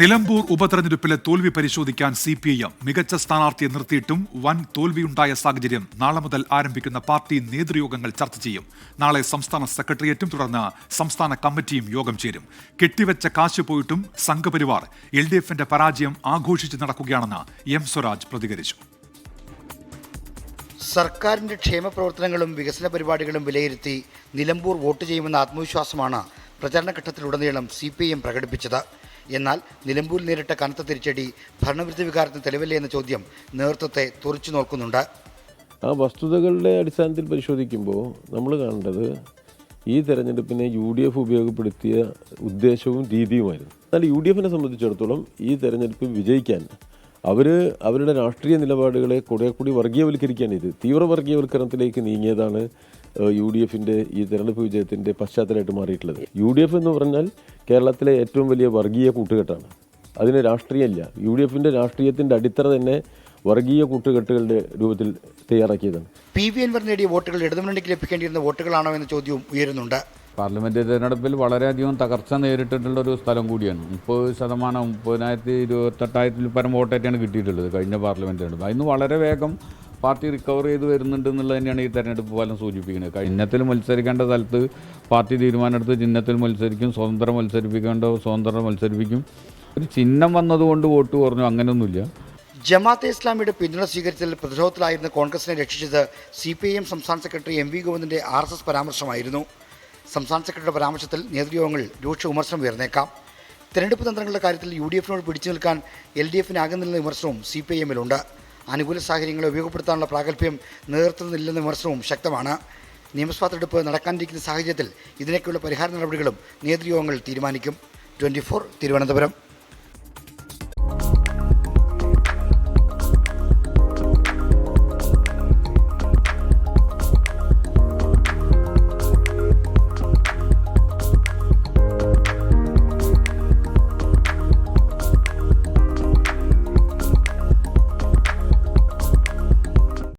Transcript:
നിലമ്പൂർ ഉപതെരഞ്ഞെടുപ്പിലെ തോൽവി പരിശോധിക്കാൻ CPIM മികച്ച സ്ഥാനാർത്ഥിയെ നിർത്തിയിട്ടും വൻ തോൽവിയുണ്ടായ സാഹചര്യം നാളെ മുതൽ ആരംഭിക്കുന്ന പാർട്ടി നേതൃയോഗങ്ങൾ ചർച്ച ചെയ്യും. നാളെ സംസ്ഥാന സെക്രട്ടേറിയറ്റും തുടർന്ന് സംസ്ഥാന കമ്മിറ്റിയും യോഗം ചേരും. കെട്ടിവെച്ച കാശ് പോയിട്ടും സംഘപരിവാർ LDFന്റെ പരാജയം ആഘോഷിച്ച് നടക്കുകയാണെന്ന് M സ്വരാജ് പ്രതികരിച്ചു. സർക്കാരിന്റെ ക്ഷേമ പ്രവർത്തനങ്ങളും വികസന പരിപാടികളും വിലയിരുത്തി നിലമ്പൂർ വോട്ട് ചെയ്യുമെന്ന ആത്മവിശ്വാസമാണ് പ്രചാരണഘട്ടത്തിലുടനീളം CPIM പ്രകടിപ്പിച്ചത്. എന്നാൽ നിലമ്പൂരിൽ നേരിട്ട കനത്ത തിരിച്ചടി ഭരണവിരുദ്ധ വികാരത്തിന് തെളിവല്ലേ എന്ന ചോദ്യം നേതൃത്വത്തെ തുറച്ചു നോക്കുന്നുണ്ട്. ആ വസ്തുതകളുടെ അടിസ്ഥാനത്തിൽ പരിശോധിക്കുമ്പോൾ നമ്മൾ കാണേണ്ടത് ഈ തെരഞ്ഞെടുപ്പിനെ UDF ഉപയോഗപ്പെടുത്തിയ ഉദ്ദേശവും രീതിയുമായിരുന്നു. എന്നാൽ UDFനെ സംബന്ധിച്ചിടത്തോളം ഈ തെരഞ്ഞെടുപ്പ് വിജയിക്കാൻ അവരുടെ രാഷ്ട്രീയ നിലപാടുകളെ കുറെ കൂടി വർഗീയവൽക്കരിക്കാനിത് തീവ്ര വർഗീയവൽക്കരണത്തിലേക്ക് നീങ്ങിയതാണ് UDFന്റെ ഈ തെരഞ്ഞെടുപ്പ് വിജയത്തിൻ്റെ പശ്ചാത്തലമായിട്ട് മാറിയിട്ടുള്ളത്. UDF എന്ന് പറഞ്ഞാൽ കേരളത്തിലെ ഏറ്റവും വലിയ വർഗീയ കൂട്ടുകെട്ടാണ്. അതിന് രാഷ്ട്രീയമില്ല. UDFന്റെ രാഷ്ട്രീയത്തിൻ്റെ അടിത്തറ തന്നെ വർഗീയ കൂട്ടുകെട്ടുകളുടെ രൂപത്തിൽ തയ്യാറാക്കിയതാണ്. PV അൻവർ നേടിയ വോട്ടുകൾ ഇടതുമുന്നണിക്ക് ലഭിക്കേണ്ടിയിരുന്ന വോട്ടുകളാണോ എന്ന ചോദ്യവും ഉയരുന്നുണ്ട്. പാർലമെന്റ് തെരഞ്ഞെടുപ്പിൽ വളരെയധികം തകർച്ച നേരിട്ടിട്ടുള്ള ഒരു സ്ഥലം കൂടിയാണ്. 30%, 30,028 പരം വോട്ടായിട്ടാണ് കിട്ടിയിട്ടുള്ളത് കഴിഞ്ഞ പാർലമെന്റ് തെരഞ്ഞെടുപ്പ്. അതിന് വളരെ വേഗം പാർട്ടി റിക്കവർ ചെയ്ത് വരുന്നുണ്ട് എന്നുള്ളത് തന്നെയാണ് ഈ തെരഞ്ഞെടുപ്പ് ഫലം സൂചിപ്പിക്കുന്നത്. ചിഹ്നത്തിൽ മത്സരിക്കേണ്ട സ്ഥലത്ത് പാർട്ടി തീരുമാനമെടുത്ത് ചിഹ്നത്തിൽ മത്സരിക്കും, സ്വതന്ത്രം മത്സരിപ്പിക്കേണ്ട സ്വതന്ത്രം മത്സരിപ്പിക്കും. ഒരു ചിഹ്നം വന്നതുകൊണ്ട് വോട്ട് കുറഞ്ഞു, അങ്ങനെയൊന്നുമില്ല. ജമാഅത്തെ ഇസ്ലാമിയുടെ പിന്തുണ സ്വീകരിച്ചതിൽ പ്രതിരോധത്തിലായിരുന്ന കോൺഗ്രസിനെ രക്ഷിച്ചത് CPIM സംസ്ഥാന സെക്രട്ടറി MV ഗോവിന്ദന്റെ RSS പരാമർശമായിരുന്നു. സംസ്ഥാന സെക്രട്ടറിയുടെ പരാമർശത്തിൽ നേതൃയോഗങ്ങളിൽ രൂക്ഷ വിമർശനം ഉയർന്നേക്കാം. തെരഞ്ഞെടുപ്പ് തന്ത്രങ്ങളുടെ കാര്യത്തിൽ UDFനോട് പിടിച്ചു നിൽക്കാൻ LDFനാകുന്നില്ലെന്ന വിമർശനവും CPIMലുണ്ട്. അനുകൂല സാഹചര്യങ്ങളെ ഉപയോഗപ്പെടുത്താനുള്ള പ്രാഗൽഭ്യം നേതൃത്വത്തിനില്ലെന്ന വിമർശനവും ശക്തമാണ്. നിയമസഭാ തെരഞ്ഞെടുപ്പ് നടക്കാനിരിക്കുന്ന സാഹചര്യത്തിൽ ഇതിനൊക്കെയുള്ള പരിഹാര നടപടികളും നേതൃയോഗങ്ങൾ തീരുമാനിക്കും. 24 തിരുവനന്തപുരം.